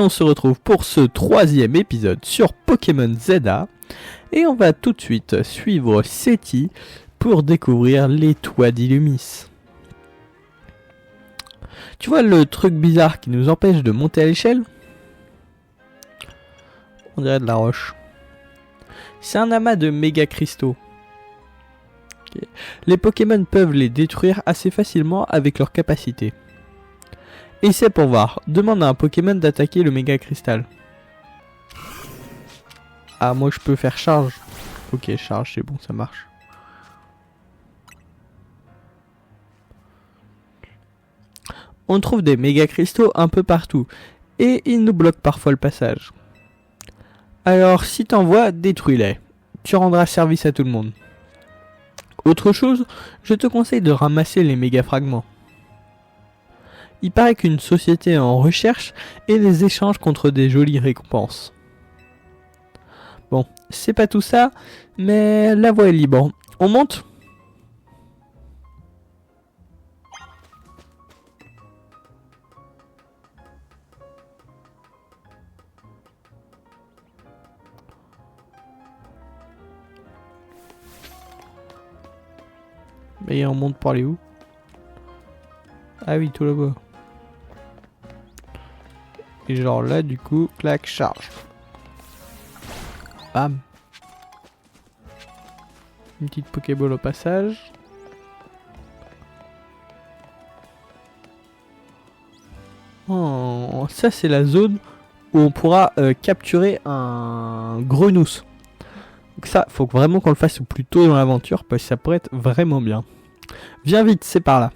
on se retrouve pour ce 3e épisode sur Pokémon ZA. Et on va tout de suite suivre Seti pour découvrir les toits d'Illumis. Tu vois le truc bizarre qui nous empêche de monter à l'échelle? On dirait de la roche. C'est un amas de méga cristaux. Okay. Les Pokémon peuvent les détruire assez facilement avec leur capacité. Essaie pour voir. Demande à un Pokémon d'attaquer le méga cristal. Ah, moi je peux faire charge. Ok, charge, c'est bon, ça marche. On trouve des méga cristaux un peu partout. Et ils nous bloquent parfois le passage. Alors, si t'en vois, détruis-les. Tu rendras service à tout le monde. Autre chose, je te conseille de ramasser les méga fragments. Il paraît qu'une société est en recherche et les échange contre des jolies récompenses. Bon, c'est pas tout ça, mais la voie est libre. On monte ? Et on monte pour aller où? Ah oui, tout là-bas. Et genre là, du coup, clac, charge. Bam. Une petite Pokéball au passage. Oh, ça c'est la zone où on pourra capturer un Grenousse. Donc ça, faut vraiment qu'on le fasse plus tôt dans l'aventure parce que ça pourrait être vraiment bien. Viens vite, c'est par là.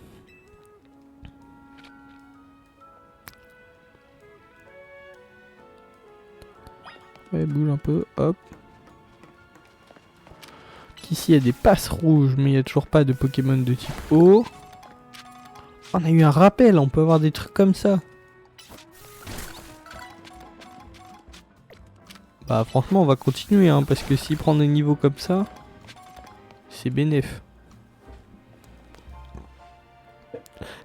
Ouais, bouge un peu, hop. Ici il y a des passes rouges, mais il n'y a toujours pas de Pokémon de type eau. On a eu un rappel, on peut avoir des trucs comme ça. Bah franchement on va continuer hein, parce que s'il prend des niveaux comme ça, c'est bénéf.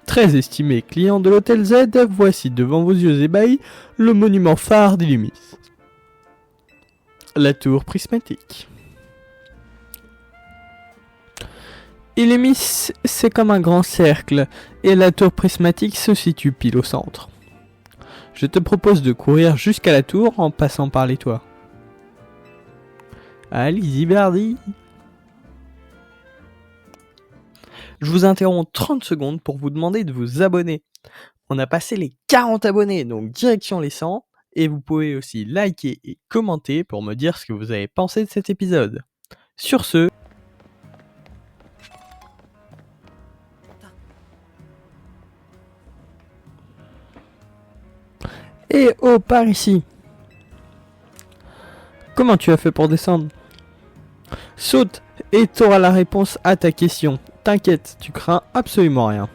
Très estimé client de l'hôtel Z, voici devant vos yeux ébahis le monument phare d'Illumis. La tour prismatique. Illumis, c'est comme un grand cercle, et la tour prismatique se situe pile au centre. Je te propose de courir jusqu'à la tour en passant par les toits. Allez-y, Bardi. Je vous interromps 30 secondes pour vous demander de vous abonner. On a passé les 40 abonnés, donc direction les 100. Et vous pouvez aussi liker et commenter pour me dire ce que vous avez pensé de cet épisode. Sur ce... Et oh, par ici. Comment tu as fait pour descendre? Saute et t'auras la réponse à ta question. T'inquiète, tu crains absolument rien.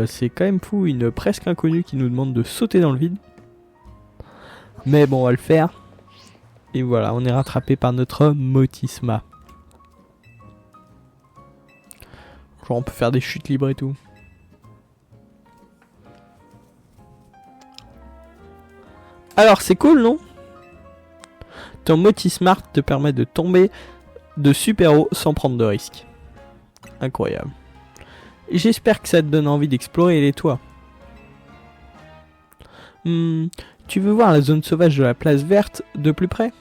C'est quand même fou, une presque inconnue qui nous demande de sauter dans le vide. Mais bon, on va le faire. Et voilà, on est rattrapé par notre Motisma. Genre on peut faire des chutes libres et tout. Alors c'est cool, non? Ton Motismart te permet de tomber de super haut sans prendre de risques. Incroyable. J'espère que ça te donne envie d'explorer les toits. Tu veux voir la zone sauvage de la place verte de plus près?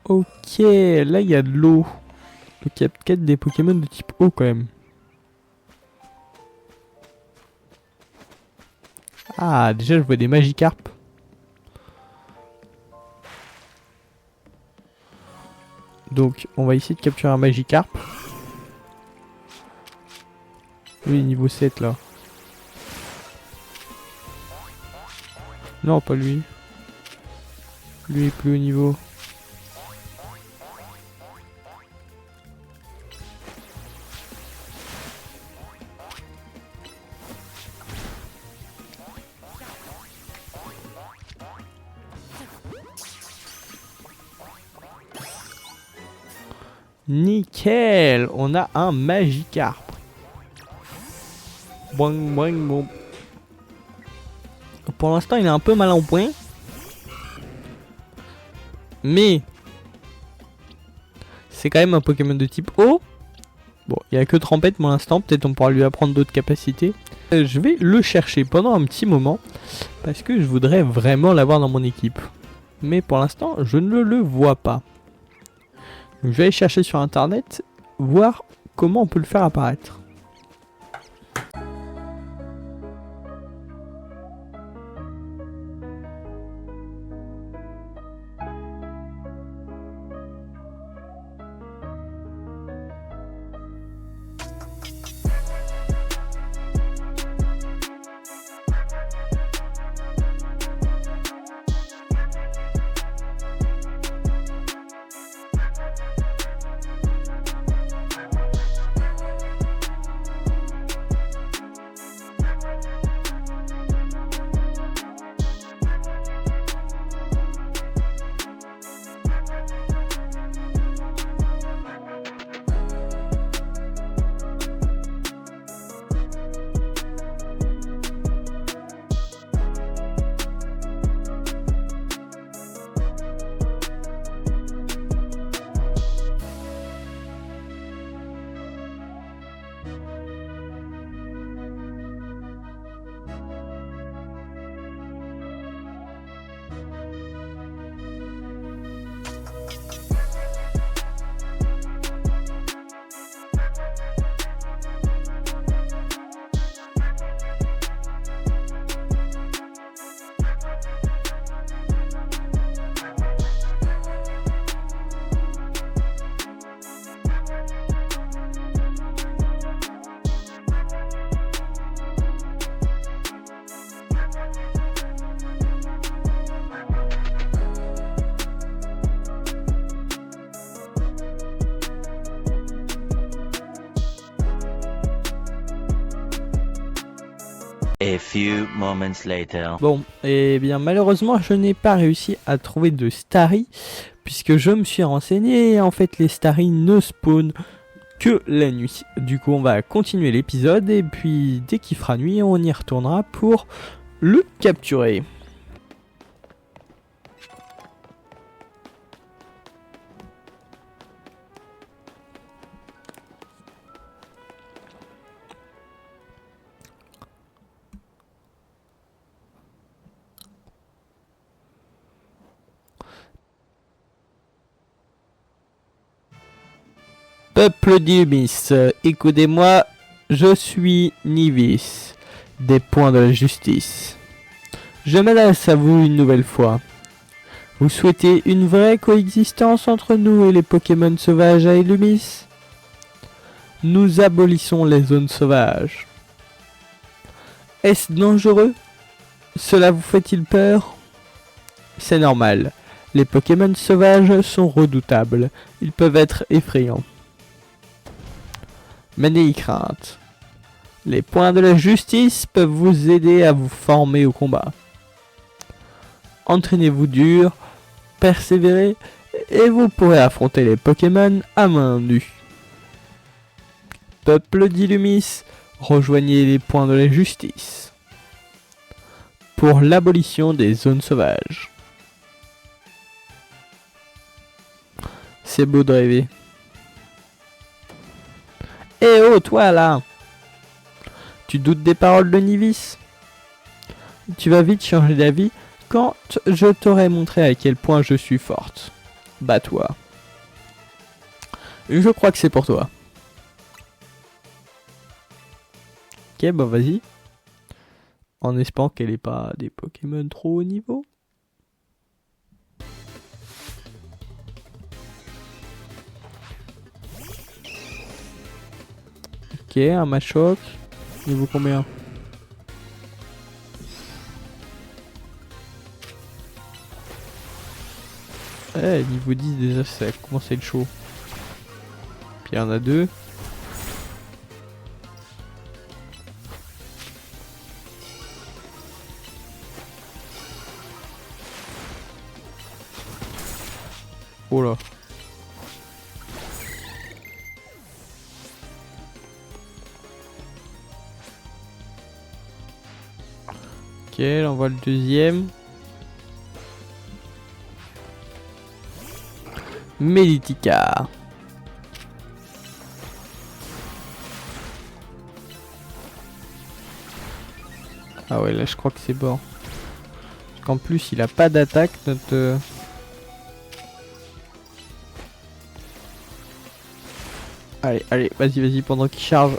Ok, là il y a de l'eau. Donc il y a peut-être des Pokémon de type eau quand même. Ah, déjà je vois des Magikarp. Donc on va essayer de capturer un Magikarp. Oui, niveau 7 là. Non, pas lui. Lui est plus haut niveau. Nickel. On a un Magikarp. Boing, boing, bon. Pour l'instant, il est un peu mal en point. Mais c'est quand même un Pokémon de type eau. Bon, il n'y a que Trempette pour l'instant. Peut-être on pourra lui apprendre d'autres capacités. Je vais le chercher pendant un petit moment. Parce que je voudrais vraiment l'avoir dans mon équipe. Mais pour l'instant, je ne le vois pas. Donc, je vais aller chercher sur internet. Voir comment on peut le faire apparaître. A few moments later. Bon, et bien malheureusement je n'ai pas réussi à trouver de Starry. Puisque je me suis renseigné et en fait les Starry ne spawnent que la nuit. Du coup on va continuer l'épisode et puis dès qu'il fera nuit on y retournera pour le capturer. Peuple d'Illumis, écoutez-moi, je suis Nivis, des points de la justice. Je m'adresse à vous une nouvelle fois. Vous souhaitez une vraie coexistence entre nous et les Pokémon sauvages à Illumis? Nous abolissons les zones sauvages. Est-ce dangereux? Cela vous fait-il peur? C'est normal, les Pokémon sauvages sont redoutables, ils peuvent être effrayants. Mais n'ayez crainte. Les points de la justice peuvent vous aider à vous former au combat. Entraînez-vous dur, persévérez, et vous pourrez affronter les Pokémon à main nue. Peuple d'Illumis, rejoignez les points de la justice. Pour l'abolition des zones sauvages. C'est beau de rêver. Eh oh, toi là! Tu doutes des paroles de Nivis? Tu vas vite changer d'avis quand je t'aurai montré à quel point je suis forte. Bats-toi. Je crois que c'est pour toi. Ok, bah vas-y. En espérant qu'elle ait pas des Pokémon trop haut niveau. Ok, un Machoke. Niveau combien? Eh, niveau 10 déjà, ça commence à être chaud. Puis il y en a deux. Oh là. Ok, j'envoie le deuxième. Melitica. Ah ouais, là je crois que c'est bon. Parce qu'en plus il a pas d'attaque notre... Allez, allez, vas-y, vas-y, pendant qu'il charge.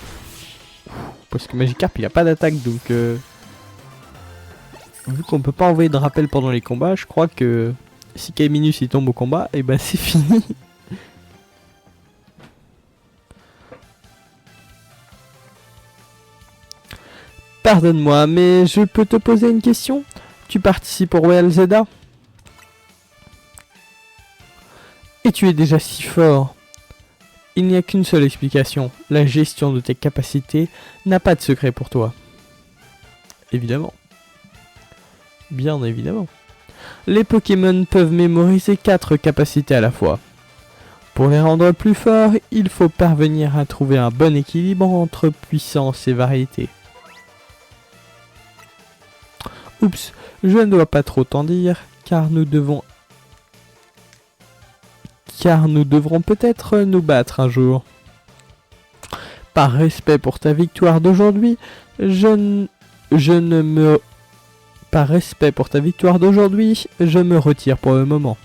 Parce que Magikarp il a pas d'attaque donc... Vu qu'on peut pas envoyer de rappel pendant les combats, je crois que... Si Kaiminus il tombe au combat, et bah c'est fini. Pardonne-moi, mais je peux te poser une question? Tu participes au Royal Zelda? Et tu es déjà si fort. Il n'y a qu'une seule explication. La gestion de tes capacités n'a pas de secret pour toi. Évidemment. Bien évidemment. Les Pokémon peuvent mémoriser 4 capacités à la fois. Pour les rendre plus forts, il faut parvenir à trouver un bon équilibre entre puissance et variété. Oups, je ne dois pas trop t'en dire, car nous devrons peut-être nous battre un jour. Par respect pour ta victoire d'aujourd'hui, Par respect pour ta victoire d'aujourd'hui, je me retire pour le moment.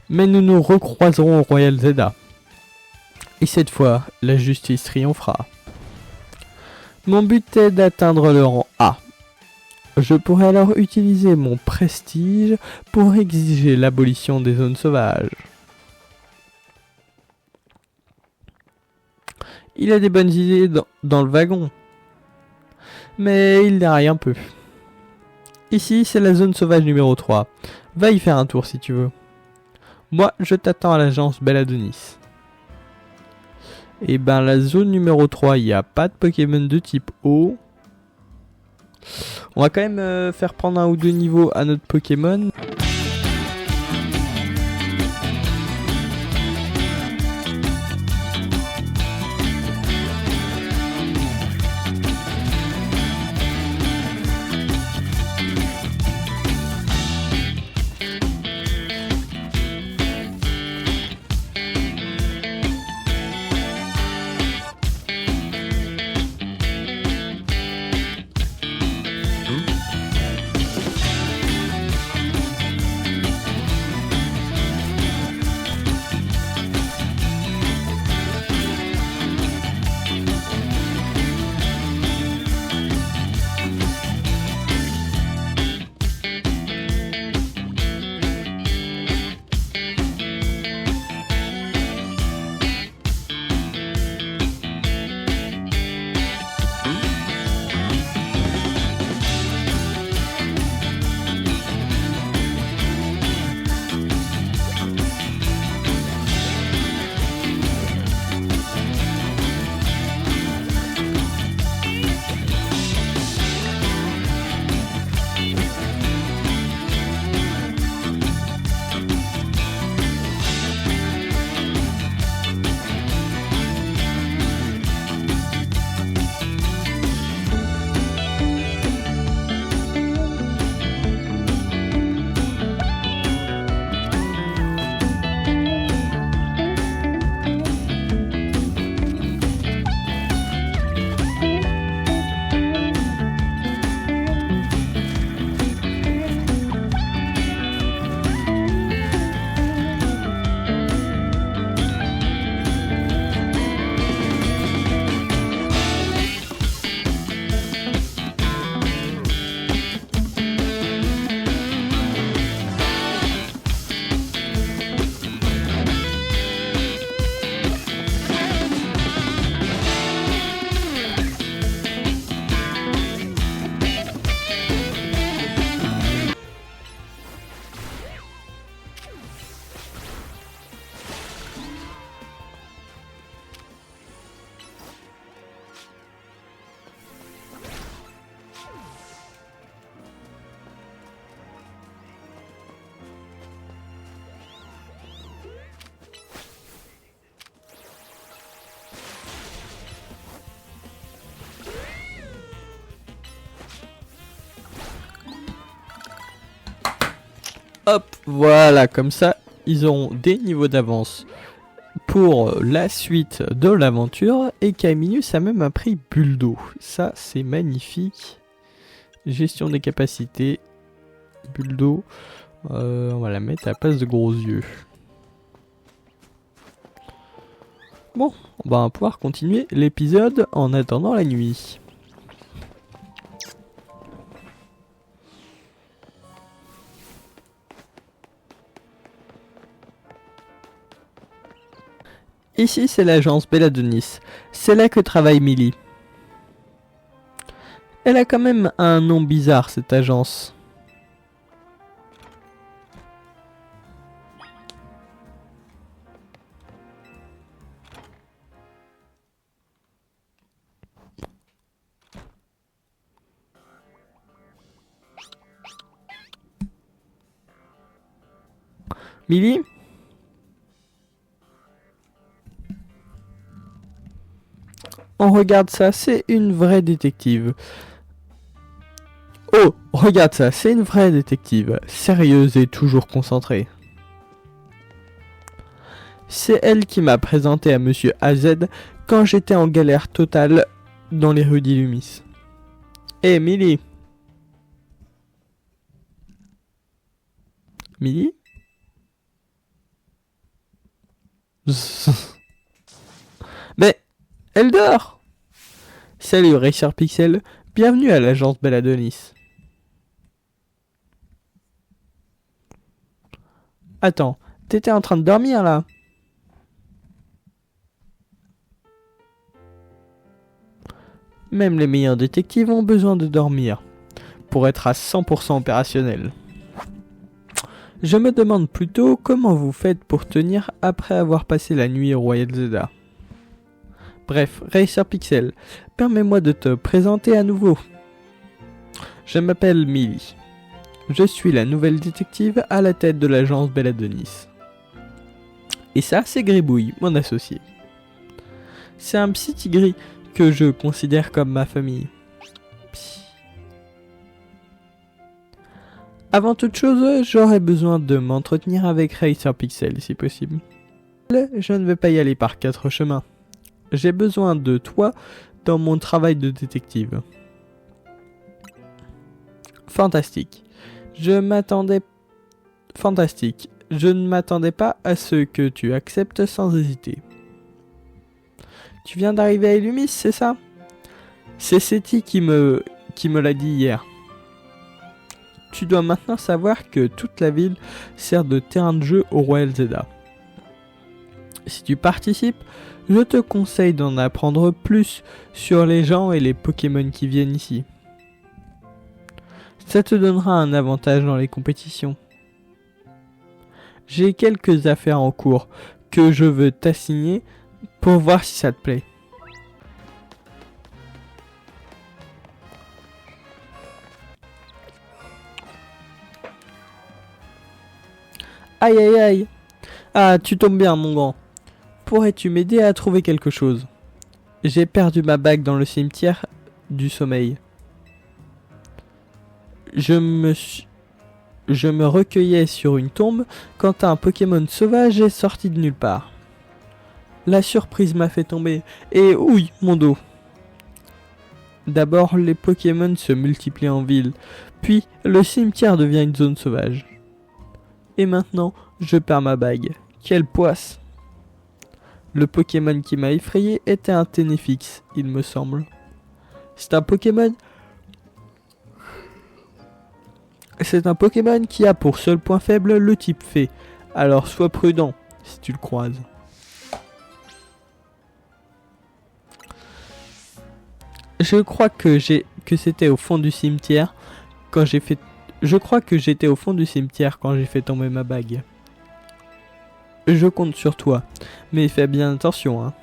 Mais nous nous recroiserons au Royal Zelda. Et cette fois, la justice triomphera. Mon but est d'atteindre le rang A. Je pourrais alors utiliser mon prestige pour exiger l'abolition des zones sauvages. Il a des bonnes idées dans le wagon. Mais il déraille un peu. Ici, c'est la zone sauvage numéro 3. Va y faire un tour si tu veux. Moi, je t'attends à l'agence Belladonis. Et ben, la zone numéro 3, il n'y a pas de Pokémon de type eau. On va quand même faire prendre un ou deux niveaux à notre Pokémon. Hop, voilà, comme ça, ils auront des niveaux d'avance pour la suite de l'aventure. Et Camillus a même appris bulle d'eau. Ça, c'est magnifique. Gestion des capacités. Bulle d'eau. On va la mettre à la place de gros yeux. Bon, on va pouvoir continuer l'épisode en attendant la nuit. Ici, c'est l'agence Belladonis. C'est là que travaille Millie. Elle a quand même un nom bizarre, cette agence. Millie ? On regarde ça, c'est une vraie détective. Oh, regarde ça, c'est une vraie détective, sérieuse et toujours concentrée. C'est elle qui m'a présenté à Monsieur AZ quand j'étais en galère totale dans les rues d'Illumis. Hé, Millie. Millie ? Mais, elle dort. Salut Racer Pixel, bienvenue à l'agence Belladonis. Attends, t'étais en train de dormir là? Même les meilleurs détectives ont besoin de dormir pour être à 100% opérationnels. Je me demande plutôt comment vous faites pour tenir après avoir passé la nuit au Royal Zeda. Bref, Racer Pixel, permets-moi de te présenter à nouveau. Je m'appelle Millie. Je suis la nouvelle détective à la tête de l'agence Belladonis. Et ça, c'est Gribouille, mon associé. C'est un petit tigri que je considère comme ma famille. Psst. Avant toute chose, j'aurais besoin de m'entretenir avec Racer Pixel si possible. Je ne vais pas y aller par 4 chemins. J'ai besoin de toi dans mon travail de détective. Fantastique. Fantastique. Je ne m'attendais pas à ce que tu acceptes sans hésiter. Tu viens d'arriver à Illumis, c'est ça? C'est Seti qui me l'a dit hier. Tu dois maintenant savoir que toute la ville sert de terrain de jeu au Royal Zeda. Si tu participes, je te conseille d'en apprendre plus sur les gens et les Pokémon qui viennent ici. Ça te donnera un avantage dans les compétitions. J'ai quelques affaires en cours que je veux t'assigner pour voir si ça te plaît. Aïe aïe aïe. Ah, tu tombes bien mon grand. Pourrais-tu m'aider à trouver quelque chose? J'ai perdu ma bague dans le cimetière du sommeil. Je me recueillais sur une tombe quand un Pokémon sauvage est sorti de nulle part. La surprise m'a fait tomber et ouille mon dos. D'abord les Pokémon se multiplient en ville, puis le cimetière devient une zone sauvage. Et maintenant, je perds ma bague. Quelle poisse! Le Pokémon qui m'a effrayé était un Ténéfix, il me semble. C'est un Pokémon qui a pour seul point faible le type fée. Alors sois prudent si tu le croises. Je crois que c'était au fond du cimetière quand j'ai fait. Je crois que j'étais au fond du cimetière quand j'ai fait tomber ma bague. Je compte sur toi, mais fais bien attention, hein.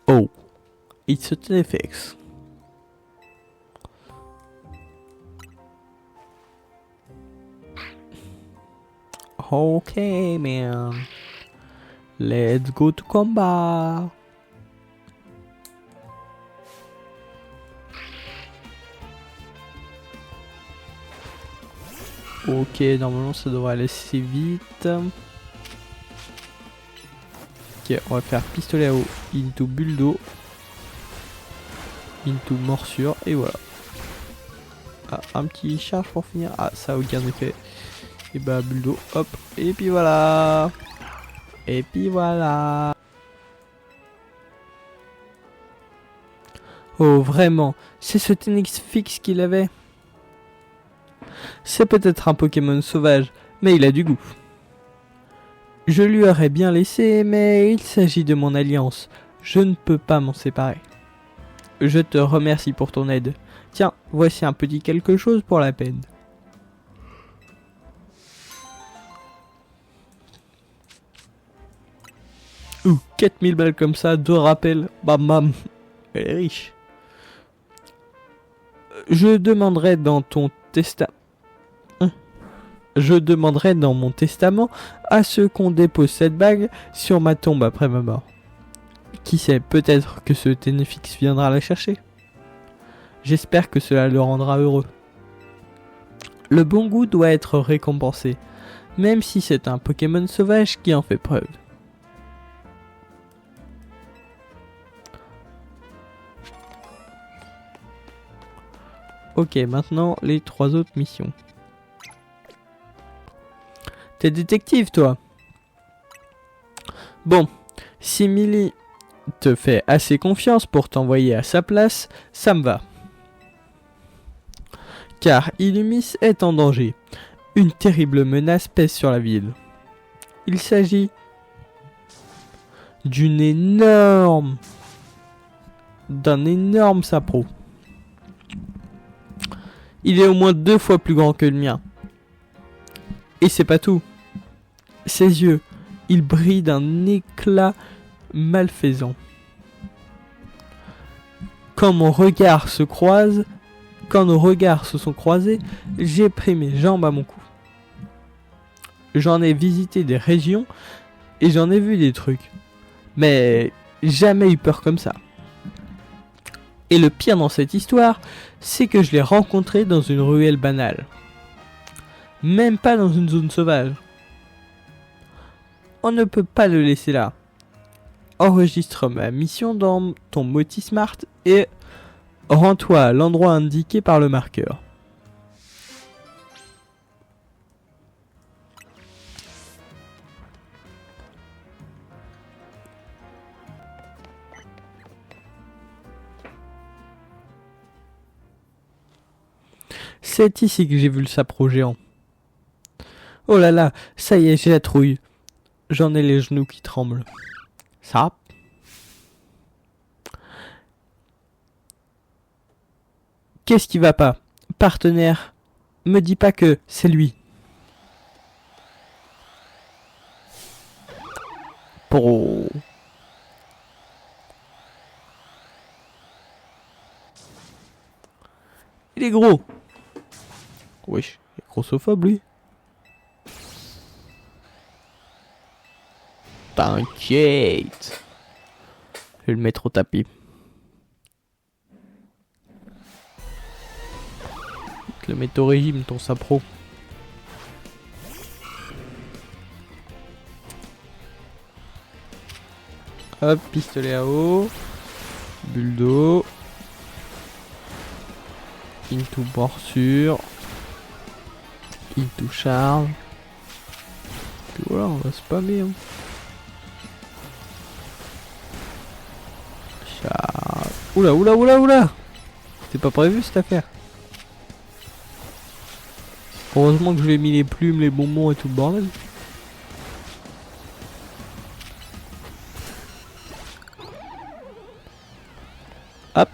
Oh, it's a Ténéfix. Ok, man. Let's go to combat. Ok, normalement ça devrait aller assez vite. Ok, on va faire pistolet à eau, into bulle d'eau, into morsure, et voilà. Ah, un petit charge pour finir. Ah, ça a aucun effet. Et bah, bulle d'eau, hop, et puis voilà. Et puis voilà. Oh, vraiment, c'est ce Tenix fixe qu'il avait. C'est peut-être un Pokémon sauvage, mais il a du goût. Je lui aurais bien laissé, mais il s'agit de mon alliance. Je ne peux pas m'en séparer. Je te remercie pour ton aide. Tiens, voici un petit quelque chose pour la peine. Ouh, 4000 balles comme ça, 2 rappels. Bam bam. Elle est riche. Je demanderai dans ton testament. Je demanderai dans mon testament à ce qu'on dépose cette bague sur ma tombe après ma mort. Qui sait, peut-être que ce Ténéfix viendra la chercher. J'espère que cela le rendra heureux. Le bon goût doit être récompensé, même si c'est un Pokémon sauvage qui en fait preuve. Ok, maintenant les 3 autres missions. T'es détective, toi? Bon, si Millie te fait assez confiance pour t'envoyer à sa place, ça me va. Car Illumis est en danger. Une terrible menace pèse sur la ville. Il s'agit d'un énorme sapro. Il est au moins 2 fois plus grand que le mien. Et c'est pas tout. Ses yeux, ils brillent d'un éclat malfaisant. Quand nos regards se sont croisés, j'ai pris mes jambes à mon cou. J'en ai visité des régions et j'en ai vu des trucs. Mais jamais eu peur comme ça. Et le pire dans cette histoire, c'est que je l'ai rencontré dans une ruelle banale. Même pas dans une zone sauvage. On ne peut pas le laisser là. Enregistre ma mission dans ton Motismart et rends-toi à l'endroit indiqué par le marqueur. C'est ici que j'ai vu le sapro géant. Oh là là, ça y est, j'ai la trouille. J'en ai les genoux qui tremblent. Ça? Qu'est-ce qui va pas? Partenaire, me dis pas que c'est lui. Pro. Il est gros. Wesh, il est grossophobe lui. T'inquiète. Je vais le mettre au tapis. Le mettre au régime, ton sapro. Hop, pistolet à eau. Bulle d'eau. Into morsure. Into charge. Puis voilà, on va spammer. Hein. Charge. Oula, oula, oula, oula. C'était pas prévu cette affaire. Heureusement que je lui ai mis les plumes, les bonbons et tout le bordel. Hop.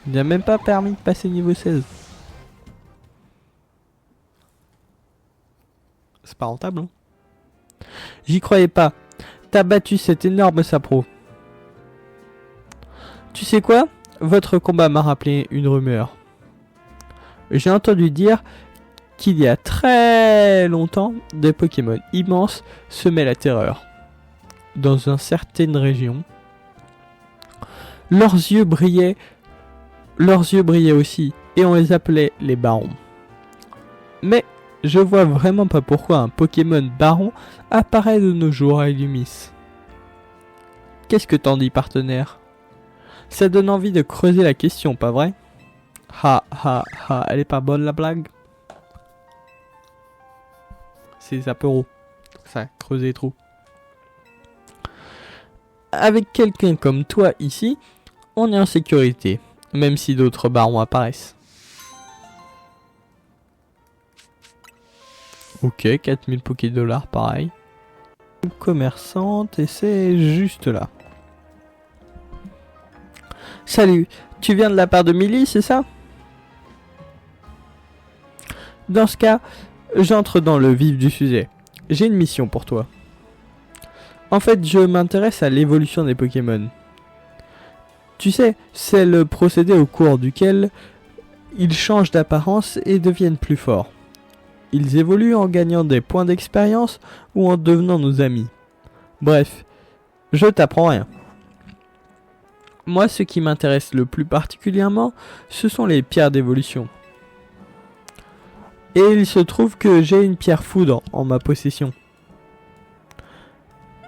Il n'a même pas permis de passer niveau 16. C'est pas rentable, hein. J'y croyais pas. T'as battu cet énorme sapro. Tu sais quoi? Votre combat m'a rappelé une rumeur. J'ai entendu dire qu'il y a très longtemps, des Pokémon immenses semaient la terreur. Dans une certaine région, leurs yeux brillaient aussi, et on les appelait les barons. Mais je vois vraiment pas pourquoi un Pokémon baron apparaît de nos jours à Illumis. Qu'est-ce que t'en dis, partenaire? Ça donne envie de creuser la question, pas vrai? Ha ha ha, elle est pas bonne la blague? C'est Zapero. Ça, creuser les trous. Avec quelqu'un comme toi ici, on est en sécurité, même si d'autres barons apparaissent. Ok, 4000 Pokédollars, pareil. Commerçante, et c'est juste là. Salut, tu viens de la part de Millie, c'est ça? Dans ce cas, j'entre dans le vif du sujet. J'ai une mission pour toi. En fait, je m'intéresse à l'évolution des Pokémon. Tu sais, c'est le procédé au cours duquel ils changent d'apparence et deviennent plus forts. Ils évoluent en gagnant des points d'expérience ou en devenant nos amis. Bref, je t'apprends rien. Moi, ce qui m'intéresse le plus particulièrement, ce sont les pierres d'évolution. Et il se trouve que j'ai une pierre foudre en ma possession.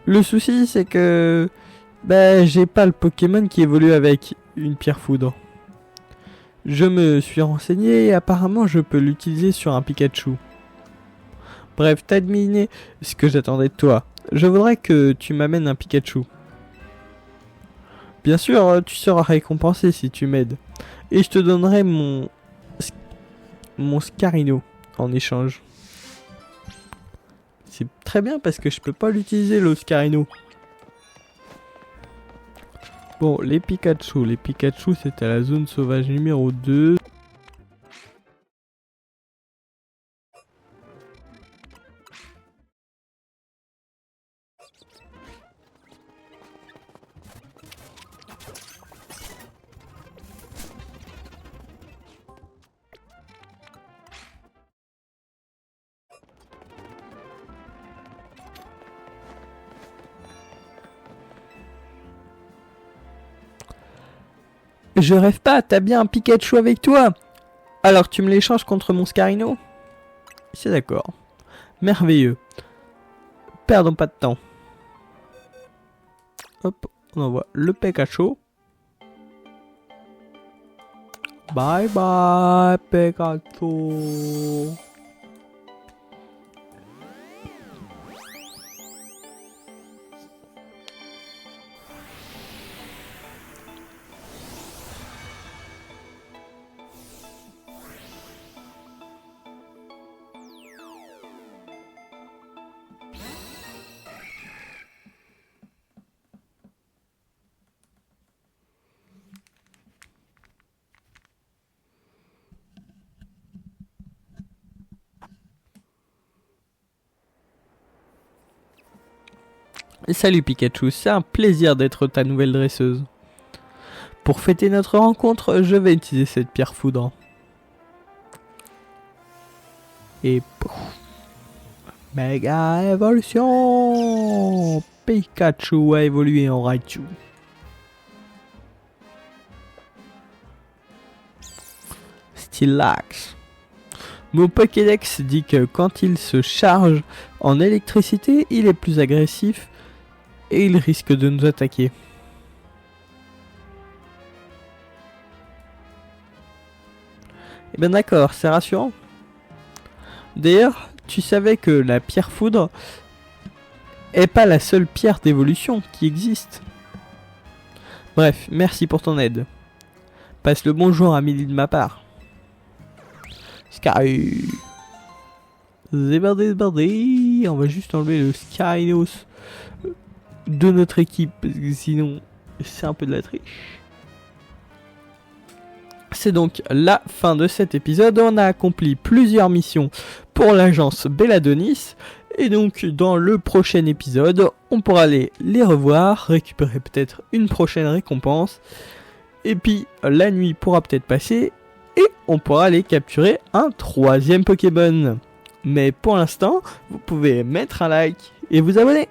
Le souci, c'est que j'ai pas le Pokémon qui évolue avec une pierre foudre. Je me suis renseigné et apparemment je peux l'utiliser sur un Pikachu. Bref, t'as deviné ce que j'attendais de toi. Je voudrais que tu m'amènes un Pikachu. Bien sûr, tu seras récompensé si tu m'aides. Et je te donnerai mon Scarino en échange. C'est très bien parce que je peux pas l'utiliser le Scarino. Bon, les Pikachu c'est à la zone sauvage numéro 2. Je rêve pas, t'as bien un Pikachu avec toi. Alors tu me l'échanges contre mon Scarino? C'est d'accord. Merveilleux. Perdons pas de temps. Hop, on envoie le Pikachu. Bye bye Pikachu. Salut Pikachu, c'est un plaisir d'être ta nouvelle dresseuse. Pour fêter notre rencontre, je vais utiliser cette pierre foudre. Et pouf. Méga évolution. Pikachu a évolué en Raichu. Steelix. Mon Pokédex dit que quand il se charge en électricité, il est plus agressif et il risque de nous attaquer. Eh bien d'accord, c'est rassurant. D'ailleurs, tu savais que la pierre foudre est pas la seule pierre d'évolution qui existe. Bref, merci pour ton aide. Passe le bonjour à Millie de ma part. Sky. Zébardé. On va juste enlever le Skynos de notre équipe, parce que sinon c'est un peu de la triche. C'est donc la fin de cet épisode. On a accompli plusieurs missions pour l'agence Belladonis. Et donc dans le prochain épisode, on pourra aller les revoir, récupérer peut-être une prochaine récompense. Et puis la nuit pourra peut-être passer. Et on pourra aller capturer un troisième Pokémon. Mais pour l'instant, vous pouvez mettre un like et vous abonner.